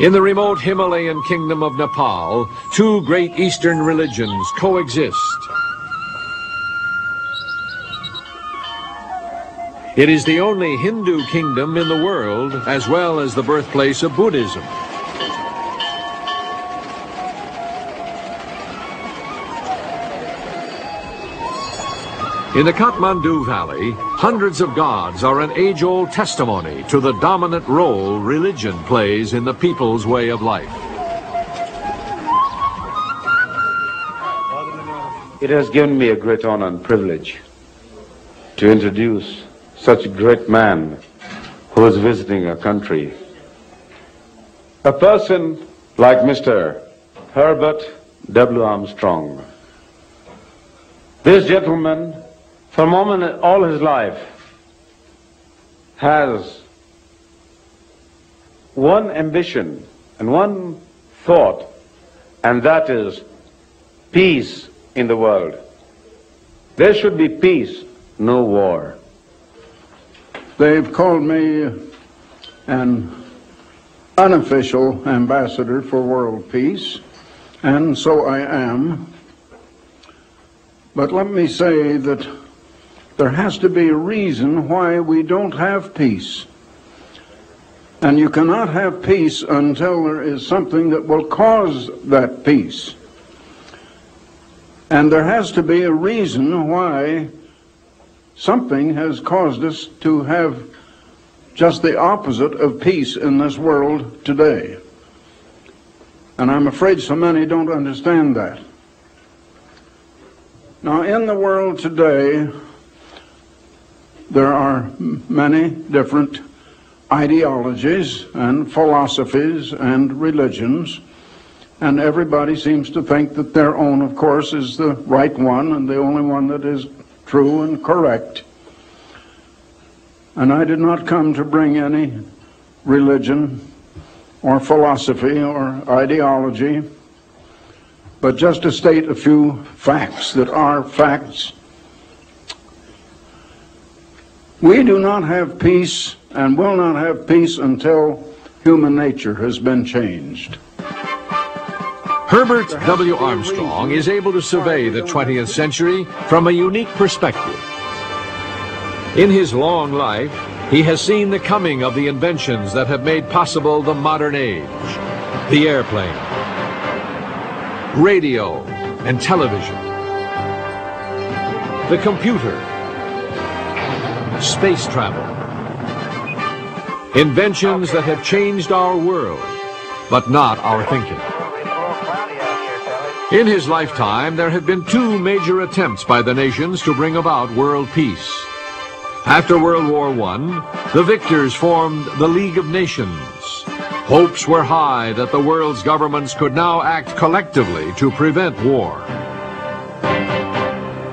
In the remote Himalayan kingdom of Nepal, two great Eastern religions coexist. It is the only Hindu kingdom in the world, as well as the birthplace of Buddhism. In the Kathmandu Valley, hundreds of gods are an age-old testimony to the dominant role religion plays in the people's way of life. It has given me a great honor and privilege to introduce such a great man who is visiting our country. A person like Mr. Herbert W. Armstrong. This gentleman, for a moment all his life, has one ambition and one thought, and that is peace in the world. There should be peace, no war. They've called me an unofficial ambassador for world peace, and so I am. But let me say that there has to be a reason why we don't have peace. And you cannot have peace until there is something that will cause that peace. And there has to be a reason why something has caused us to have just the opposite of peace in this world today. And I'm afraid so many don't understand that. Now, in the world today, there are many different ideologies and philosophies and religions, and everybody seems to think that their own, of course, is the right one and the only one that is true and correct. And I did not come to bring any religion or philosophy or ideology, but just to state a few facts that are facts. We do not have peace and will not have peace until human nature has been changed. Herbert W. Armstrong is able to survey the 20th century from a unique perspective. In his long life, he has seen the coming of the inventions that have made possible the modern age: the airplane, radio and television, the computer, space travel. Inventions that have changed our world, but not our thinking. In his lifetime, there have been two major attempts by the nations to bring about world peace. After World War I, the victors formed the League of Nations. Hopes were high that the world's governments could now act collectively to prevent war.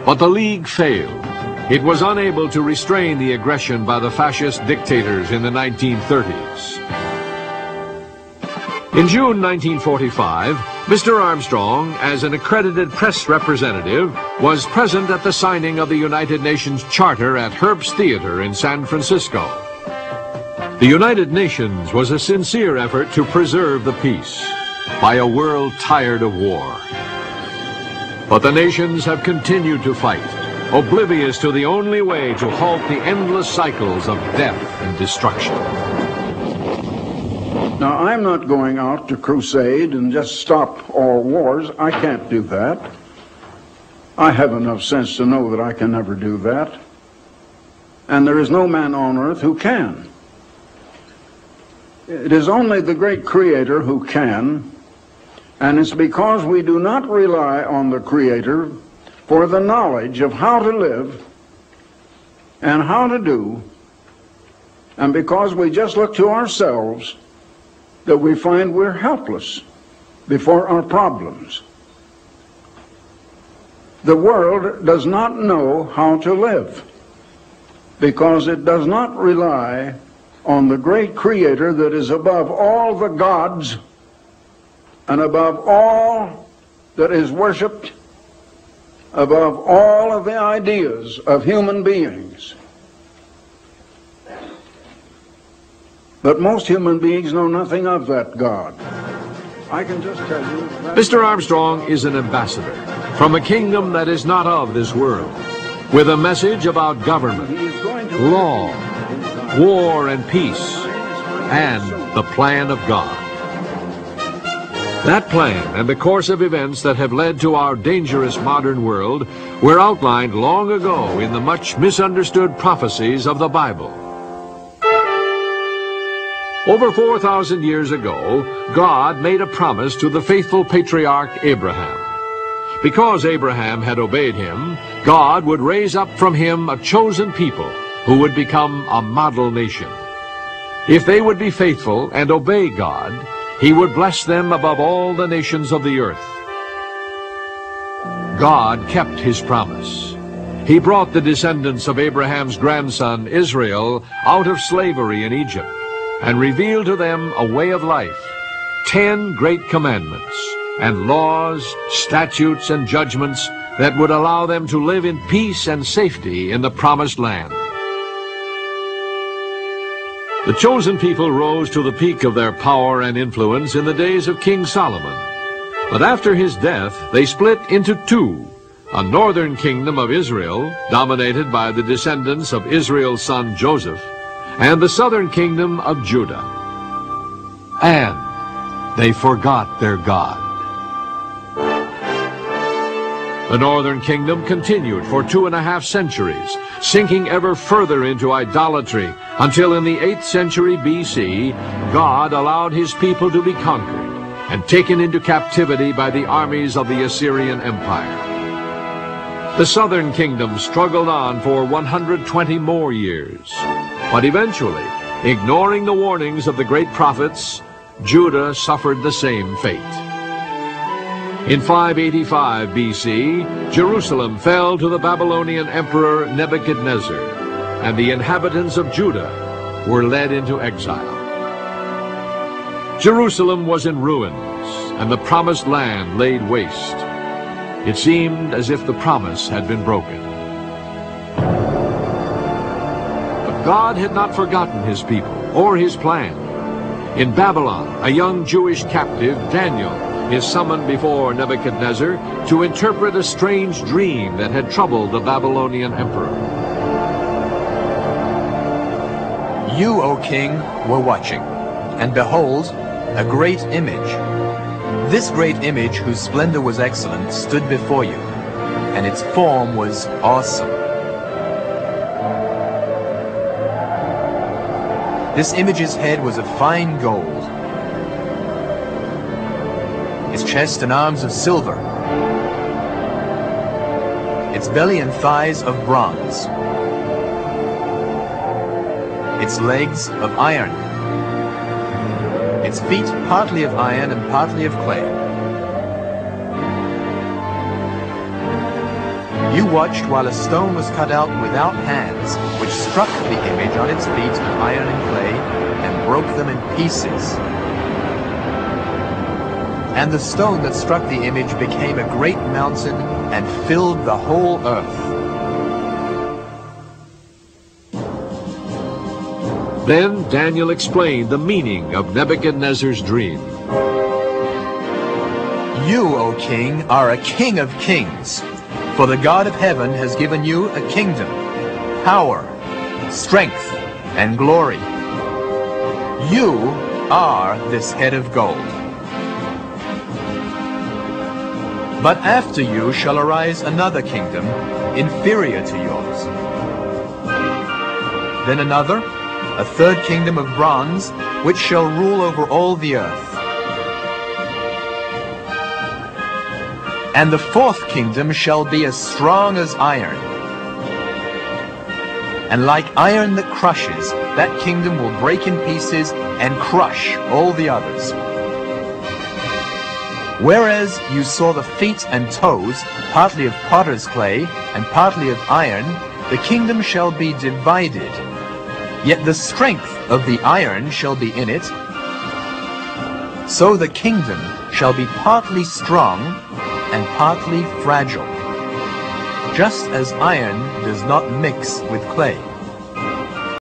But the League failed. It was unable to restrain the aggression by the fascist dictators in the 1930s. In June 1945, Mr. Armstrong, as an accredited press representative, was present at the signing of the United Nations Charter at Herbst Theater in San Francisco. The United Nations was a sincere effort to preserve the peace by a world tired of war. But the nations have continued to fight, oblivious to the only way to halt the endless cycles of death and destruction. Now, I'm not going out to crusade and just stop all wars. I can't do that. I have enough sense to know that I can never do that. And there is no man on earth who can. It is only the great Creator who can, and it's because we do not rely on the Creator for the knowledge of how to live and how to do, and because we just look to ourselves, that we find we're helpless before our problems. The world does not know how to live because it does not rely on the great Creator that is above all the gods and above all that is worshipped, above all of the ideas of human beings. But most human beings know nothing of that God. I can just tell you that Mr. Armstrong is an ambassador from a kingdom that is not of this world, with a message about government, he is going to law, war and peace, and the plan of God. That plan and the course of events that have led to our dangerous modern world were outlined long ago in the much misunderstood prophecies of the Bible. Over 4,000 years ago, God made a promise to the faithful patriarch Abraham. Because Abraham had obeyed him, God would raise up from him a chosen people who would become a model nation. If they would be faithful and obey God, he would bless them above all the nations of the earth. God kept his promise. He brought the descendants of Abraham's grandson Israel out of slavery in Egypt and revealed to them a way of life, 10 great commandments, and laws, statutes, and judgments that would allow them to live in peace and safety in the promised land. The chosen people rose to the peak of their power and influence in the days of King Solomon. But after his death, they split into two, a northern kingdom of Israel, dominated by the descendants of Israel's son Joseph, and the southern kingdom of Judah. And they forgot their God. The northern kingdom continued for 2.5 centuries, sinking ever further into idolatry, until in the 8th century BC, God allowed his people to be conquered and taken into captivity by the armies of the Assyrian Empire. The southern kingdom struggled on for 120 more years, but eventually, ignoring the warnings of the great prophets, Judah suffered the same fate. In 585 BC, Jerusalem fell to the Babylonian emperor Nebuchadnezzar, and the inhabitants of Judah were led into exile. Jerusalem was in ruins, and the promised land laid waste. It seemed as if the promise had been broken. But God had not forgotten his people or his plan. In Babylon, a young Jewish captive, Daniel, is summoned before Nebuchadnezzar to interpret a strange dream that had troubled the Babylonian emperor. You, O king, were watching, and behold, a great image. This great image, whose splendor was excellent, stood before you, and its form was awesome. This image's head was of fine gold, its chest and arms of silver, its belly and thighs of bronze, its legs of iron, its feet partly of iron and partly of clay. You watched while a stone was cut out without hands, which struck the image on its feet of iron and clay, and broke them in pieces. And the stone that struck the image became a great mountain and filled the whole earth. Then Daniel explained the meaning of Nebuchadnezzar's dream. You, O king, are a king of kings, for the God of heaven has given you a kingdom, power, strength, and glory. You are this head of gold. But after you shall arise another kingdom, inferior to yours. Then another, a third kingdom of bronze, which shall rule over all the earth. And the fourth kingdom shall be as strong as iron. And like iron that crushes, that kingdom will break in pieces and crush all the others. Whereas you saw the feet and toes, partly of potter's clay and partly of iron, the kingdom shall be divided. Yet the strength of the iron shall be in it. So the kingdom shall be partly strong and partly fragile, just as iron does not mix with clay.